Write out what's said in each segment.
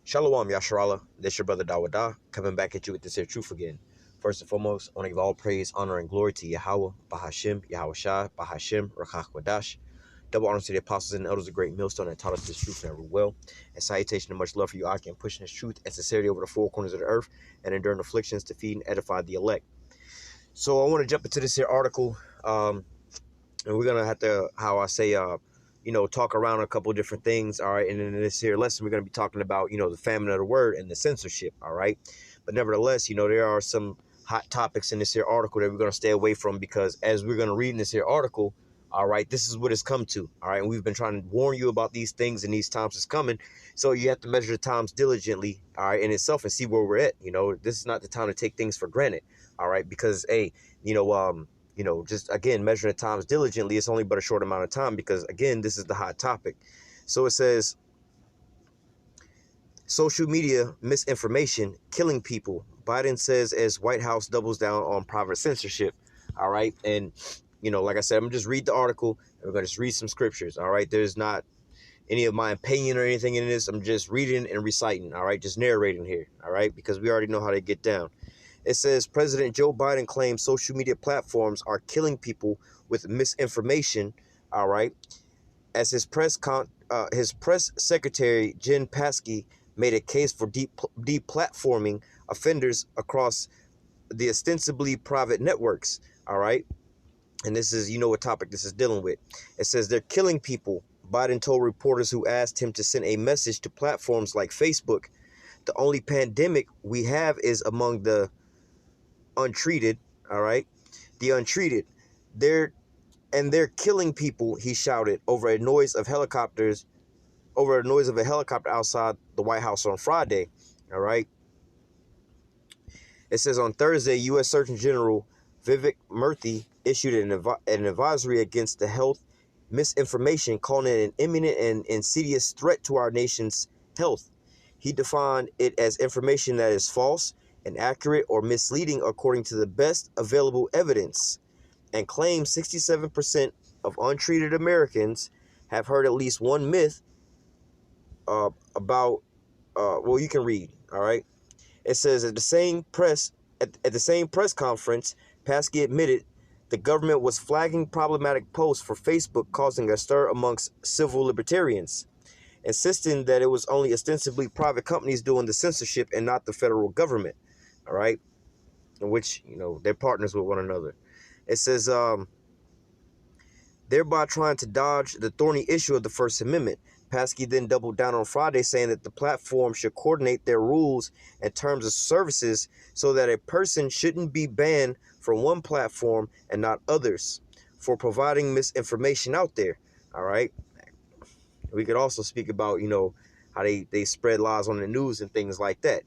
Shalom, Yasharala. This your brother Dawada, coming back at you with this here truth again. First and foremost, I want to give all praise, honor, and glory to Yahweh, Bahashim, Yahweh Shai, Bahashim, Rakach Wadash. Double honor to the apostles and elders of great millstone that taught us this truth never will. And salutation and much love for you, Aki, and pushing this truth and sincerity over the four corners of the earth and enduring afflictions to feed and edify the elect. So I want to jump into this here article, and we're going to have to, talk around a couple of different things, all right? And in this here lesson, we're going to be talking about, the famine of the word and the censorship, all right? But nevertheless, there are some hot topics in this here article that we're going to stay away from because as we're going to read in this here article, all right, this is what it's come to, all right? And we've been trying to warn you about these things and these times is coming. So you have to measure the times diligently, all right, in itself and see where we're at. This is not the time to take things for granted, all right? Because, hey, just again, measuring the times diligently, it's only but a short amount of time because, again, this is the hot topic. So it says, social media misinformation killing people. Biden says as White House doubles down on private censorship. All right. And, like I said, I'm going to just read the article. And we're going to just read some scriptures. All right. There's not any of my opinion or anything in this. I'm just reading and reciting. All right. Just narrating here. All right. Because we already know how to get down. It says President Joe Biden claims social media platforms are killing people with misinformation. All right. As his press secretary, Jen Psaki, made a case for deplatforming offenders across the ostensibly private networks. All right. And this is, what topic this is dealing with. It says they're killing people. Biden told reporters who asked him to send a message to platforms like Facebook. The only pandemic we have is among the untreated. All right. The untreated. They're killing people, he shouted over a noise of a helicopter outside the White House on Friday. All right. It says on Thursday, U.S. Surgeon General Vivek Murthy issued an advisory against the health misinformation, calling it an imminent and insidious threat to our nation's health. He defined it as information that is false, inaccurate, or misleading according to the best available evidence, and claims 67% of untreated Americans have heard at least one myth about. You can read. All right. It says at the same press conference, Psaki admitted the government was flagging problematic posts for Facebook, causing a stir amongst civil libertarians, insisting that it was only ostensibly private companies doing the censorship and not the federal government. All right. In which, they're partners with one another. It says, thereby trying to dodge the thorny issue of the First Amendment. Psaki then doubled down on Friday, saying that the platform should coordinate their rules and terms of services so that a person shouldn't be banned from one platform and not others for providing misinformation out there. All right. We could also speak about, how they spread lies on the news and things like that,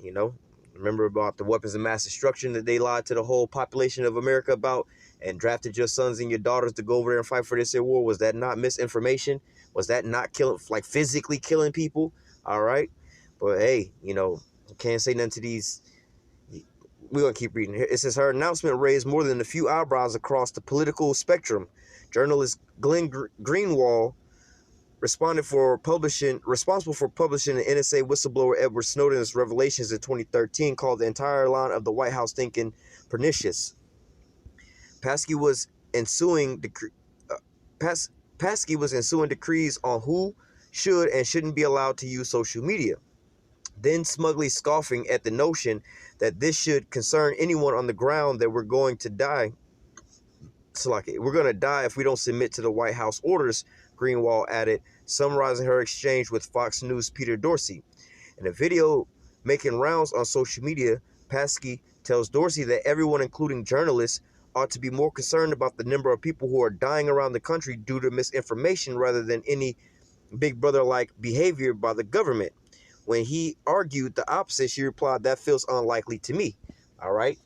Remember about the weapons of mass destruction that they lied to the whole population of America about and drafted your sons and your daughters to go over there and fight for this here war? Was that not misinformation? Was that not physically killing people? All right. But hey, can't say nothing to these. We're going to keep reading here. It says her announcement raised more than a few eyebrows across the political spectrum. Journalist Glenn Greenwald responsible for publishing the NSA whistleblower Edward Snowden's revelations in 2013, called the entire line of the White House thinking pernicious. Psaki was ensuing decrees on who should and shouldn't be allowed to use social media, then smugly scoffing at the notion that this should concern anyone on the ground that we're going to die. We're going to die if we don't submit to the White House orders, Greenwald added, summarizing her exchange with Fox News' Peter Dorsey. In a video making rounds on social media, Psaki tells Dorsey that everyone, including journalists, ought to be more concerned about the number of people who are dying around the country due to misinformation rather than any big brother-like behavior by the government. When he argued the opposite, she replied, "That feels unlikely to me." All right.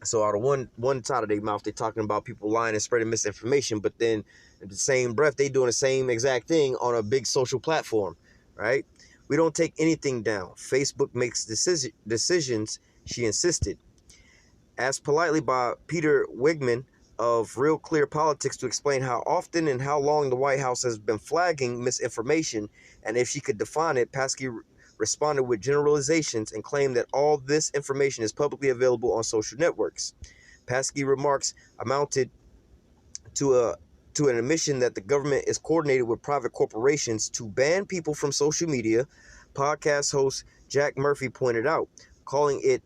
So out of one side of their mouth, they're talking about people lying and spreading misinformation, but then in the same breath, they doing the same exact thing on a big social platform, right? We don't take anything down. Facebook makes decisions, she insisted. Asked politely by Peter Wigman of Real Clear Politics to explain how often and how long the White House has been flagging misinformation and if she could define it, Psaki responded with generalizations and claimed that all this information is publicly available on social networks. Paskey remarks amounted to an admission that the government is coordinated with private corporations to ban people from social media. Podcast host Jack Murphy pointed out, calling it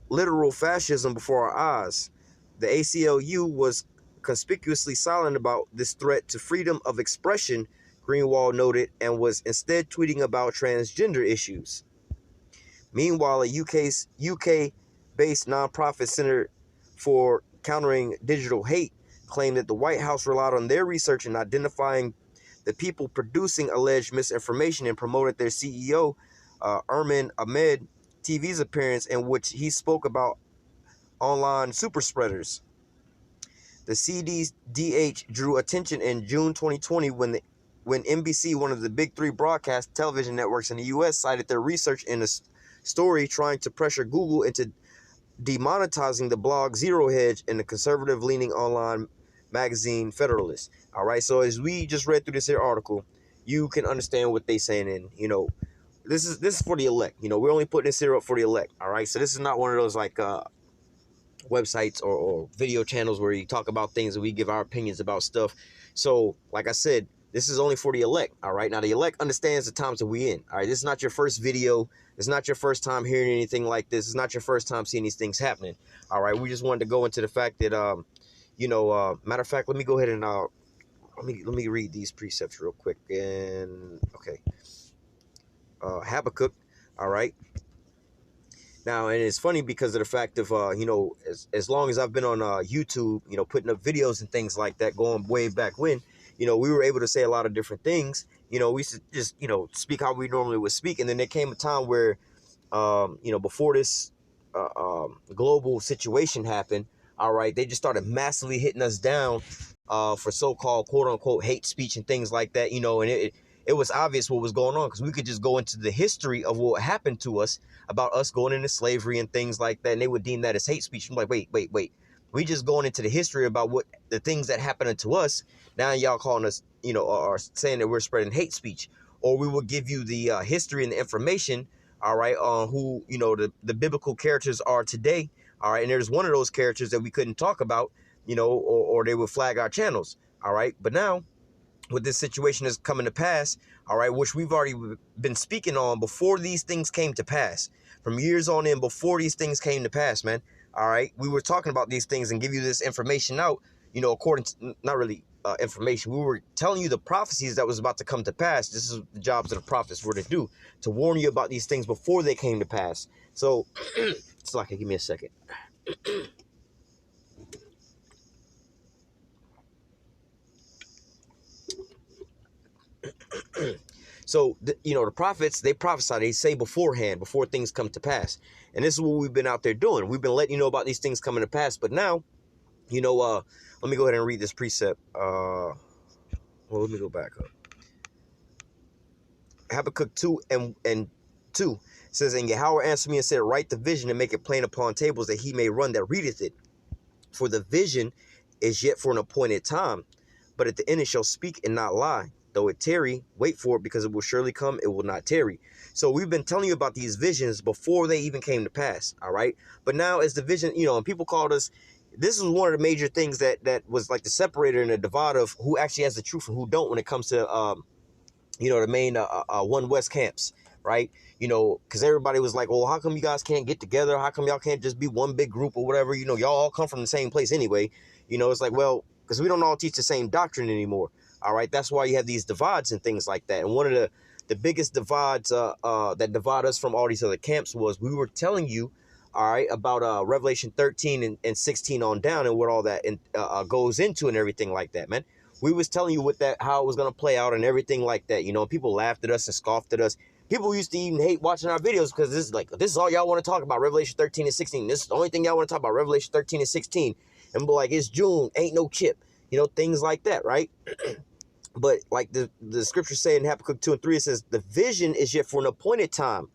literal fascism before our eyes. The ACLU was conspicuously silent about this threat to freedom of expression, Greenwald noted, and was instead tweeting about transgender issues. Meanwhile, a UK-based nonprofit Center for Countering Digital Hate claimed that the White House relied on their research in identifying the people producing alleged misinformation and promoted their CEO, Erman Ahmed, TV's appearance in which he spoke about online super spreaders. The CDDH drew attention in June 2020 when NBC, one of the big three broadcast television networks in the U.S., cited their research in a story trying to pressure Google into demonetizing the blog Zero Hedge and the conservative-leaning online magazine Federalist. All right, so as we just read through this here article, you can understand what they're saying, and this is for the elect. We're only putting this here up for the elect. All right, so this is not one of those like websites or video channels where you talk about things and we give our opinions about stuff. So, like I said, this is only for the elect. All right, now the elect understands the times that we in. All right, this is not your first video. It's not your first time hearing anything like this. It's not your first time seeing these things happening. All right, we just wanted to go into the fact that matter of fact, let me go ahead and let me read these precepts real quick. And okay, Habakkuk. All right. Now, and it's funny because of the fact of, as long as I've been on YouTube, putting up videos and things like that, going way back when, we were able to say a lot of different things. We used to just, speak how we normally would speak. And then there came a time where, before this global situation happened, all right, they just started massively hitting us down for so-called quote unquote hate speech and things like that, and it was obvious what was going on because we could just go into the history of what happened to us about us going into slavery and things like that. And they would deem that as hate speech. I'm like, wait. We just going into the history about what the things that happened to us. Now y'all calling us, or saying that we're spreading hate speech. Or we will give you the history and the information, all right, on who, the biblical characters are today. All right. And there's one of those characters that we couldn't talk about, or they would flag our channels. All right. But now, with this situation is coming to pass, all right, which we've already been speaking on before these things came to pass, from years on in before these things came to pass, man. All right, we were talking about these things and give you this information out, according to, not really information. We were telling you the prophecies that was about to come to pass. This is the jobs of the prophets were to do, to warn you about these things before they came to pass. So, it's like, give me a second. So, the prophets, they prophesy, they say beforehand, before things come to pass. And this is what we've been out there doing. We've been letting you know about these things coming to pass. But now, let me go ahead and read this precept. Let me go back up. Habakkuk 2 and 2 says, and Yahweh answered me and said, write the vision and make it plain upon tables that he may run that readeth it. For the vision is yet for an appointed time, but at the end it shall speak and not lie. Though it tarry, wait for it, because it will surely come, it will not tarry. So we've been telling you about these visions before they even came to pass, all right? But now as the vision, and people called us, this is one of the major things that was like the separator and the divide of who actually has the truth and who don't when it comes to, the main One West camps, right? Because everybody was like, well, how come you guys can't get together? How come y'all can't just be one big group or whatever? Y'all all come from the same place anyway. It's like, well, because we don't all teach the same doctrine anymore. All right, that's why you have these divides and things like that. And one of the biggest divides that divide us from all these other camps was we were telling you, all right, about Revelation 13 and 16 on down and what all that goes into and everything like that, man. We was telling you how it was going to play out and everything like that. People laughed at us and scoffed at us. People used to even hate watching our videos because this is all y'all want to talk about, Revelation 13 and 16. This is the only thing y'all want to talk about, Revelation 13 and 16. And be like, it's June, ain't no chip. Things like that, right? But like the scriptures say in Habakkuk 2 and 3, it says, the vision is yet for an appointed time,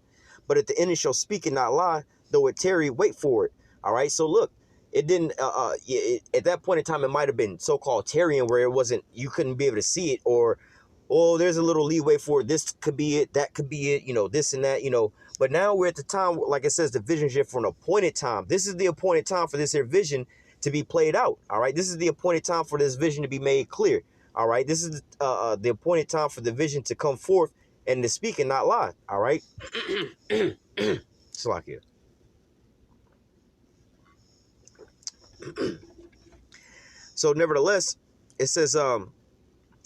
but at the end it shall speak and not lie, though it tarry, wait for it. All right, so look, it didn't, at that point in time, it might have been so-called tarrying where it wasn't, you couldn't be able to see it, or oh, there's a little leeway for it. This could be it, that could be it, you know, this and that, you know. But now we're at the time, like it says, the vision shift for an appointed time. This is the appointed time for this here vision to be played out. All right. This is the appointed time for this vision to be made clear. All right. This is the appointed time for the vision to come forth and to speak and not lie. All right. Slakia. So nevertheless, it says,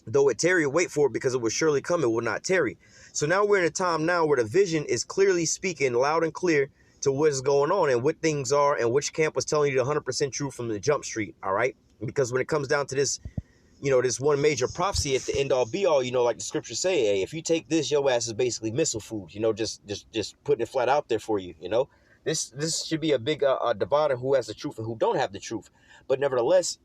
though it tarry, wait for it, because it will surely come, it will not tarry. So now we're in a time now where the vision is clearly speaking loud and clear to what's going on and what things are and which camp was telling you the 100% truth from the jump street. All right. Because when it comes down to this, you know, this one major prophecy at the end all be all, you know, like the scriptures say, hey, if you take this, your ass is basically missile food, you know, just putting it flat out there for you. You know, this should be a big divide of who has the truth and who don't have the truth. But nevertheless,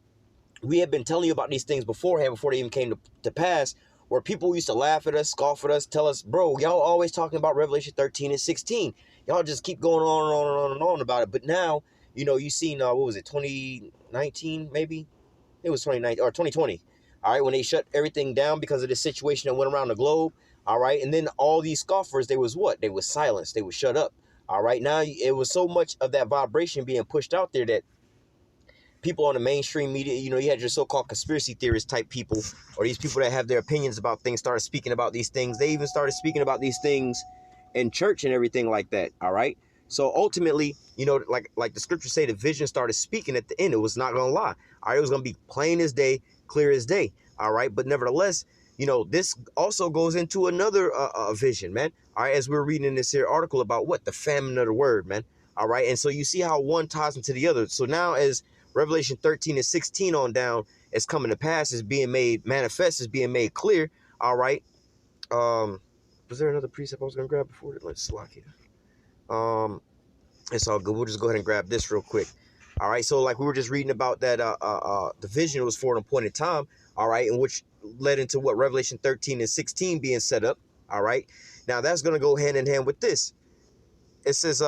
we have been telling you about these things beforehand, before they even came to pass, where people used to laugh at us, scoff at us, tell us, bro, y'all always talking about Revelation 13 and 16. Y'all just keep going on and on and on and on about it. But now, you know, you seen, what was it, 2019 maybe? It was 2019 or 2020. All right, when they shut everything down because of the situation that went around the globe. All right, and then all these scoffers, they was what? They was silenced. They was shut up. All right, now it was so much of that vibration being pushed out there that people on the mainstream media, you know, you had your so-called conspiracy theorist type people, or these people that have their opinions about things, started speaking about these things. They even started speaking about these things in church and everything like that. All right. So ultimately, you know, like the scriptures say, the vision started speaking at the end. It was not going to lie. All right. It was going to be plain as day, clear as day. All right. But nevertheless, you know, this also goes into another vision, man. All right. As we're reading in this here article about what? The famine of the word, man. All right. And so you see how one ties into the other. So now as Revelation 13 and 16 on down is coming to pass, is being made manifest, is being made clear. All right. Was there another precept I was going to grab before? Let's lock it. It's all good. We'll just go ahead and grab this real quick. All right. So like we were just reading about that, the vision was for an appointed time. All right. And which led into what? Revelation 13 and 16 being set up. All right. Now that's going to go hand in hand with this. It says,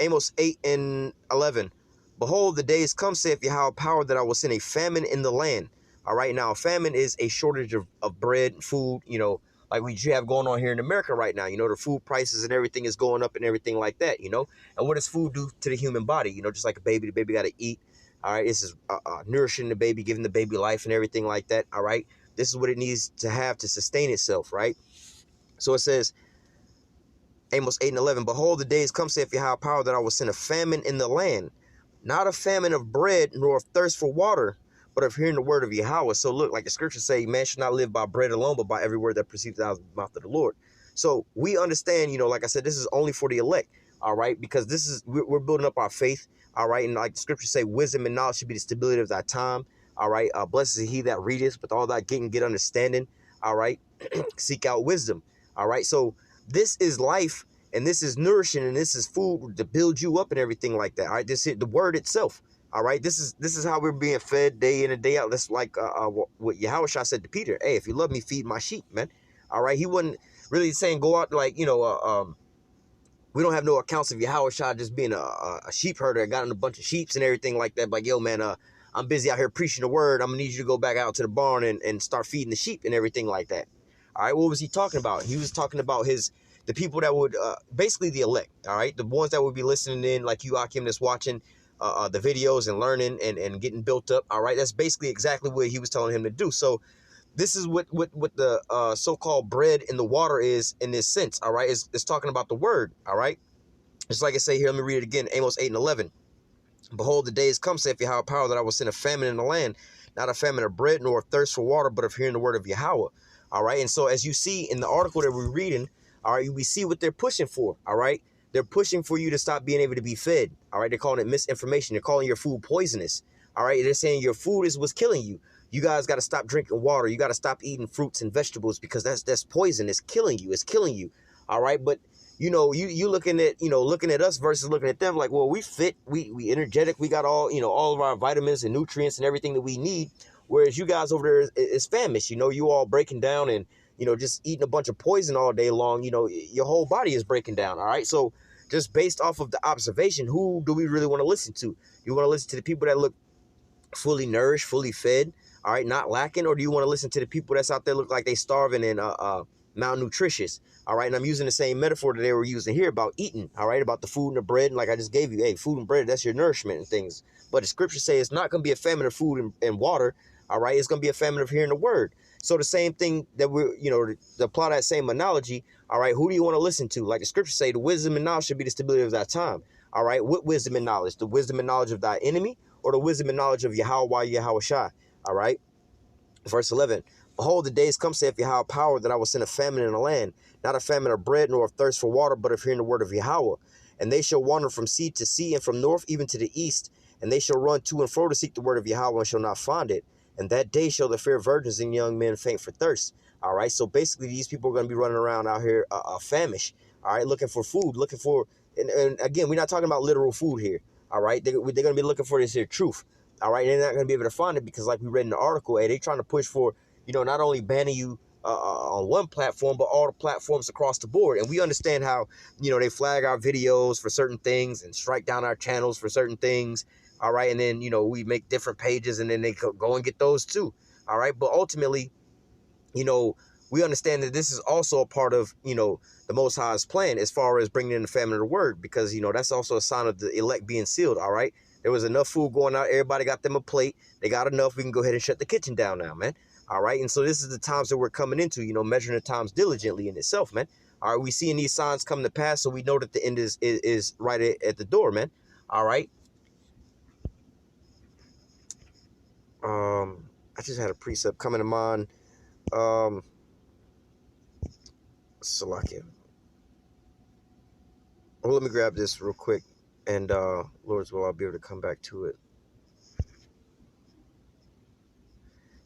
Amos 8 and 11. Behold, the days come, saith Yahweh power, that I will send a famine in the land. All right. Now, famine is a shortage of bread and food, you know, like we have going on here in America right now. You know, the food prices and everything is going up and everything like that, you know. And what does food do to the human body? You know, just like a baby, the baby got to eat. All right. This is nourishing the baby, giving the baby life and everything like that. All right. This is what it needs to have to sustain itself. Right. So it says, Amos 8 and 11, behold, the days come, saith Yahweh power, that I will send a famine in the land. Not a famine of bread, nor of thirst for water, but of hearing the word of Yahweh. So look, like the scriptures say, man should not live by bread alone, but by every word that proceeds out of the mouth of the Lord. So we understand, you know, like I said, this is only for the elect, all right? Because this is, we're building up our faith, all right? And like the scriptures say, wisdom and knowledge should be the stability of thy time, all right? Blessed is he that readeth, with all that get understanding, all right? Seek out wisdom, all right? So this is life. And this is nourishing, and this is food to build you up and everything like that. All right, this is the word itself. All right, this is how we're being fed day in and day out. That's like what Yahweh said to Peter. Hey, if you love me, feed my sheep, man. All right, he wasn't really saying go out like, you know, we don't have no accounts of Yahweh just being a sheep herder, got in a bunch of sheeps and everything like that. Like, yo, man, I'm busy out here preaching the word. I'm gonna need you to go back out to the barn and start feeding the sheep and everything like that. All right, what was he talking about? He was talking about the people that would, basically the elect, all right? The ones that would be listening in, like you, Akim, that's watching the videos and learning and getting built up, all right? That's basically exactly what he was telling him to do. So this is what the so-called bread in the water is in this sense, all right? It's talking about the word, all right? It's like I say here, let me read it again, Amos 8 and 11. Behold, the days come, saith Yahweh power, that I will send a famine in the land, not a famine of bread, nor of thirst for water, but of hearing the word of Yahweh, all right? And so as you see in the article that we're reading, all right, we see what they're pushing for, all right? They're pushing for you to stop being able to be fed, all right? They're calling it misinformation. They're calling your food poisonous, all right? They're saying your food is what's killing you. You guys got to stop drinking water. You got to stop eating fruits and vegetables because that's poison. It's killing you. It's killing you, all right? But, you know, you looking at us versus looking at them like, well, we fit, we energetic. We got all, you know, all of our vitamins and nutrients and everything that we need. Whereas you guys over there is famished, you know, you all breaking down and, you know, just eating a bunch of poison all day long, you know, your whole body is breaking down. All right. So just based off of the observation, who do we really want to listen to? You want to listen to the people that look fully nourished, fully fed. all right, not lacking? Or do you want to listen to the people that's out there look like they starving and malnutritious? All right, and I'm using the same metaphor that they were using here about eating, all right, about the food and the bread. And like I just gave you, hey, food and bread, that's your nourishment and things. But the scriptures say it's not going to be a famine of food and water, all right? It's going to be a famine of hearing the word. So the same thing that we're, to apply that same analogy, all right, who do you want to listen to? Like the scriptures say, the wisdom and knowledge should be the stability of that time, all right? What wisdom and knowledge? The wisdom and knowledge of thy enemy, or the wisdom and knowledge of Yahweh Shai, all right? Verse 11, behold, the days come, saith Yahweh power, that I will send a famine in the land, not a famine of bread, nor of thirst for water, but of hearing the word of Yahweh. And they shall wander from sea to sea, and from north even to the east, and they shall run to and fro to seek the word of Yahweh, and shall not find it. And that day shall the fair virgins and young men faint for thirst. All right, so basically these people are going to be running around out here famished, all right, looking for food, looking for, and again, we're not talking about literal food here, all right? They're going to be looking for this here truth. All right, they're not going to be able to find it because, like we read in the article, they're trying to push for, not only banning you on one platform, but all the platforms across the board. And we understand how, they flag our videos for certain things and strike down our channels for certain things. All right, and then, we make different pages and then they go and get those too. All right, but ultimately, we understand that this is also a part of, the Most High's plan as far as bringing in the famine of the word, because, that's also a sign of the elect being sealed. All right. There was enough food going out. Everybody got them a plate. They got enough. We can go ahead and shut the kitchen down now, man. All right. And so this is the times that we're coming into, measuring the times diligently in itself, man. All right. We seeing these signs come to pass. So we know that the end is right at the door, man. All right. I just had a precept coming to mind. Salakia. Well, let me grab this real quick. And Lord's will, I'll be able to come back to it.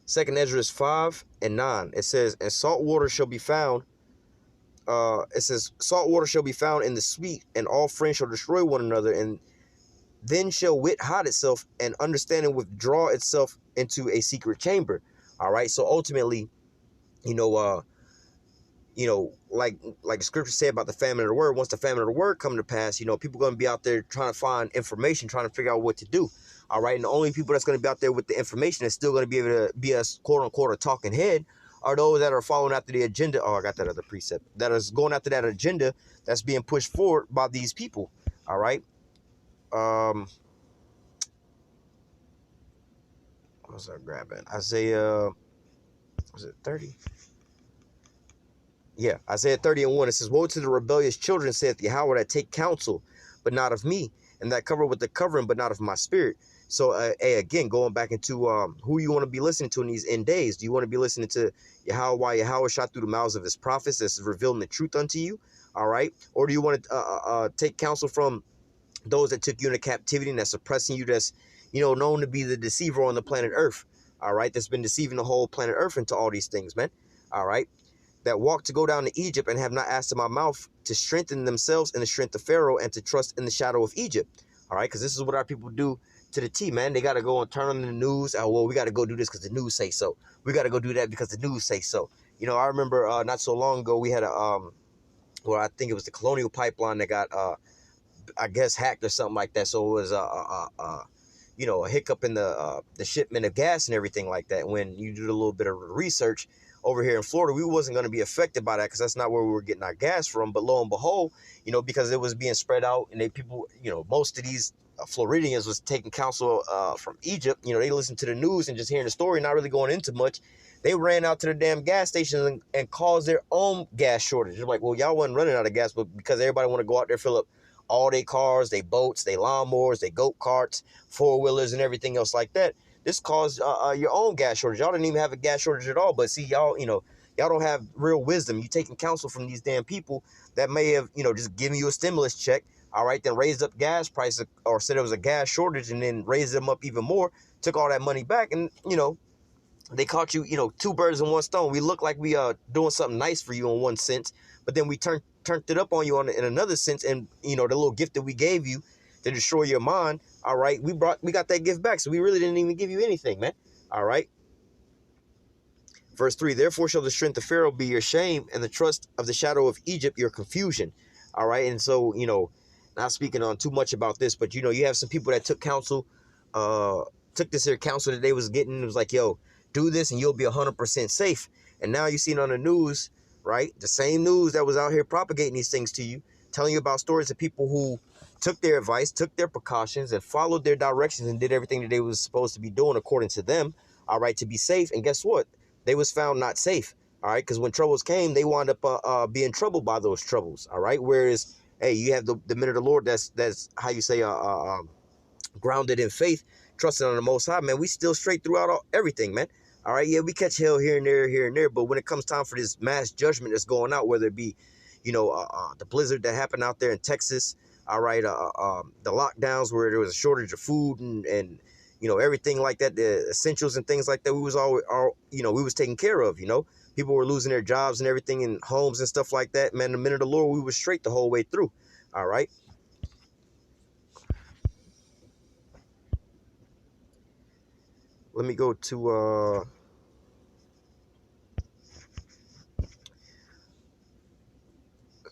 2nd Ezra 5 and 9. It says, and salt water shall be found. It says, salt water shall be found in the sweet, and all friends shall destroy one another, and then shall wit hide itself, and understanding withdraw itself into a secret chamber. All right. So ultimately, like the scripture said about the famine of the word, once the famine of the word come to pass, people going to be out there trying to find information, trying to figure out what to do. All right. And the only people that's going to be out there with the information that's still going to be able to be us, quote unquote, a talking head are those that are following after the agenda. Oh, I got that other precept that is going after that agenda that's being pushed forward by these people. All right. What was I grabbing? Isaiah, was it 30? Yeah, Isaiah 30 and 1, it says, woe to the rebellious children, saith Yahweh, that take counsel, but not of me, and that cover with the covering, but not of my spirit. So, again, going back into who you want to be listening to in these end days. Do you want to be listening to Yahweh shot through the mouths of his prophets that's revealing the truth unto you? All right. Or do you want to take counsel from those that took you into captivity and that's oppressing you, that's, known to be the deceiver on the planet Earth? All right. That's been deceiving the whole planet Earth into all these things, man. All right. That walk to go down to Egypt and have not asked in my mouth to strengthen themselves in the strength of Pharaoh and to trust in the shadow of Egypt. All right, because this is what our people do to the T, man. They got to go and turn on the news. Oh, well, we got to go do this because the news say so. We got to go do that because the news say so. I remember not so long ago we had I think it was the Colonial Pipeline that got, I guess, hacked or something like that. So it was a hiccup in the shipment of gas and everything like that. When you do a little bit of research, over here in Florida, we wasn't going to be affected by that because that's not where we were getting our gas from. But lo and behold, because it was being spread out and people, most of these Floridians was taking counsel from Egypt. They listened to the news and just hearing the story, not really going into much. They ran out to the damn gas stations and caused their own gas shortage. They're like, well, y'all wasn't running out of gas, but because everybody want to go out there, fill up all their cars, their boats, their lawnmowers, their goat carts, four-wheelers, and everything else like that. This caused your own gas shortage. Y'all didn't even have a gas shortage at all. But see, y'all, y'all don't have real wisdom. You taking counsel from these damn people that may have, just given you a stimulus check. All right, then raised up gas prices or said it was a gas shortage and then raised them up even more. Took all that money back and, they caught you, two birds in one stone. We look like we are doing something nice for you in one sense, but then we turned it up on you in another sense. And, the little gift that we gave you to destroy your mind. All right. We got that gift back. So we really didn't even give you anything, man. All right. Verse 3, therefore shall the strength of Pharaoh be your shame, and the trust of the shadow of Egypt your confusion. All right. And so, not speaking on too much about this, but, you have some people that took counsel, took this here counsel that they was getting. It was like, yo, Do this and you'll be 100% safe. And now you see it on the news, right? The same news that was out here propagating these things to you, telling you about stories of people who took their advice, took their precautions, and followed their directions and did everything that they was supposed to be doing according to them, all right, to be safe. And guess what? They was found not safe, all right, because when troubles came, they wound up being troubled by those troubles, all right? Whereas, hey, you have the men of the Lord that's how you say grounded in faith, trusting on the Most High, man. We still straight throughout everything, man. All right, yeah, we catch hell here and there, but when it comes time for this mass judgment that's going out, whether it be, the blizzard that happened out there in Texas, all right, the lockdowns where there was a shortage of food and everything like that, the essentials and things like that, we was we was taken care of, people were losing their jobs and everything in homes and stuff like that, man. The men of the Lord, we was straight the whole way through, all right. Let me go to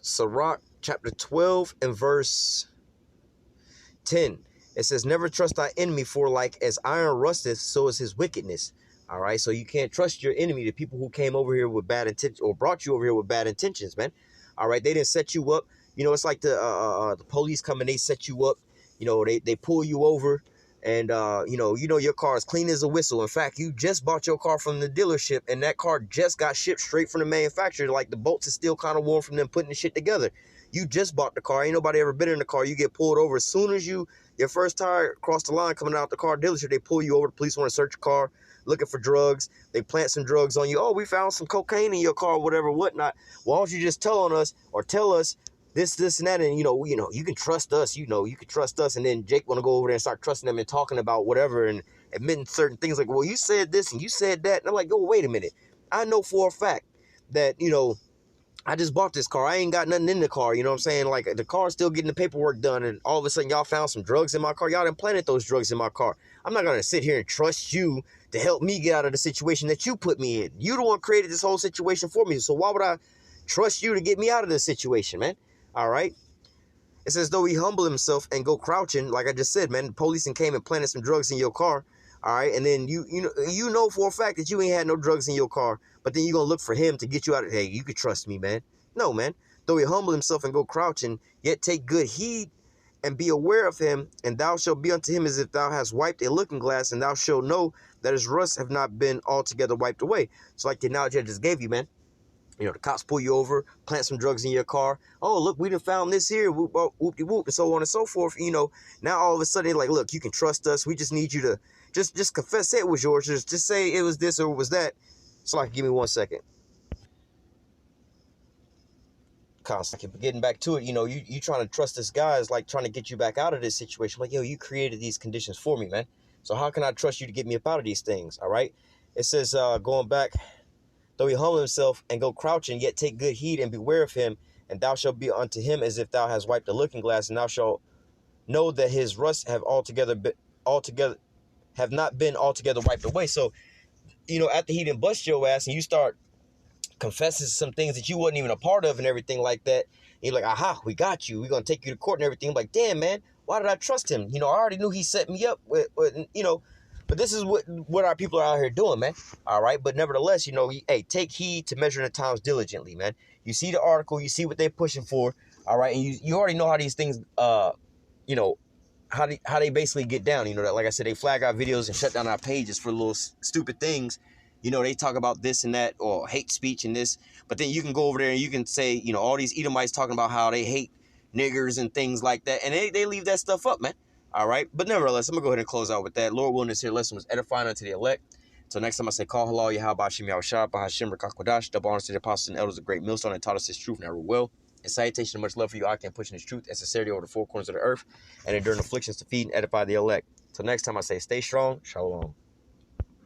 Sirach chapter 12 and verse 10. It says, never trust thy enemy, for like as iron rusteth, so is his wickedness. All right, so you can't trust your enemy, the people who came over here with bad intentions or brought you over here with bad intentions, man. All right, they didn't set you up. It's like the police come and they set you up. They pull you over, and your car is clean as a whistle. In fact, you just bought your car from the dealership, and that car just got shipped straight from the manufacturer. Like the bolts is still kind of warm from them putting the shit together. You just bought the car. Ain't nobody ever been in the car. You get pulled over as soon as your first tire cross the line coming out the car dealership. They pull you over. The police want to search your car, looking for drugs. They plant some drugs on you. Oh, we found some cocaine in your car, whatever, whatnot. Why don't you just tell us this, and that, and you can trust us. You can trust us. And then Jake want to go over there and start trusting them and talking about whatever and admitting certain things like, well, you said this and you said that. And I'm like, oh, wait a minute. I know for a fact that I just bought this car. I ain't got nothing in the car. You know what I'm saying? Like, the car's still getting the paperwork done, and all of a sudden y'all found some drugs in my car. Y'all done planted those drugs in my car. I'm not going to sit here and trust you to help me get out of the situation that you put me in. You the one created this whole situation for me. So why would I trust you to get me out of this situation, man? All right. It says, though he humble himself and go crouching, like I just said, man, the police came and planted some drugs in your car. All right. And then you know for a fact that you ain't had no drugs in your car, but then you're going to look for him to get you out of, hey, you could trust me, man. No, man. Though he humble himself and go crouching, yet take good heed and be aware of him, and thou shalt be unto him as if thou hast wiped a looking glass, and thou shalt know that his rust have not been altogether wiped away. So like the analogy I just gave you, man. The cops pull you over, plant some drugs in your car. Oh, look, we done found this here, whoop-de-whoop, and so on and so forth. Now all of a sudden, they're like, look, you can trust us. We just need you to just confess, say it was yours. Just say it was this or it was that. So like, give me 1 second. Constantly getting back to it, you trying to trust this guy is like trying to get you back out of this situation. Like, yo, you created these conditions for me, man. So how can I trust you to get me up out of these things? All right. It says, going back, though he humble himself and go crouching, yet take good heed and beware of him, and thou shalt be unto him as if thou hast wiped a looking glass, and thou shalt know that his rust have have not been altogether wiped away. So, after he done bust your ass and you start confessing some things that you wasn't even a part of and everything like that, you're like, aha, we got you. We're gonna take you to court and everything. I'm like, damn, man, why did I trust him? I already knew he set me up with but this is what our people are out here doing, man. All right. But nevertheless, hey, take heed to measuring the times diligently, man. You see the article, you see what they're pushing for. All right. And you already know how these things, how they basically get down. That, like I said, they flag our videos and shut down our pages for little stupid things. They talk about this and that or hate speech and this. But then you can go over there and you can say, all these Edomites talking about how they hate niggers and things like that. And they leave that stuff up, man. All right. But nevertheless, I'm going to go ahead and close out with that. Lord willing, this here lesson was edifying unto the elect. Until next time, I say, call halal, Yahweh, Shem, Yahushua, Bahashim, Rakakwadash, double honors to the apostles and elders of great millstone and taught us his truth, never will. And salutation and much love for you, I can pushing his truth and sincerity over the four corners of the earth and enduring afflictions to feed and edify the elect. Till next time, I say, stay strong. Shalom.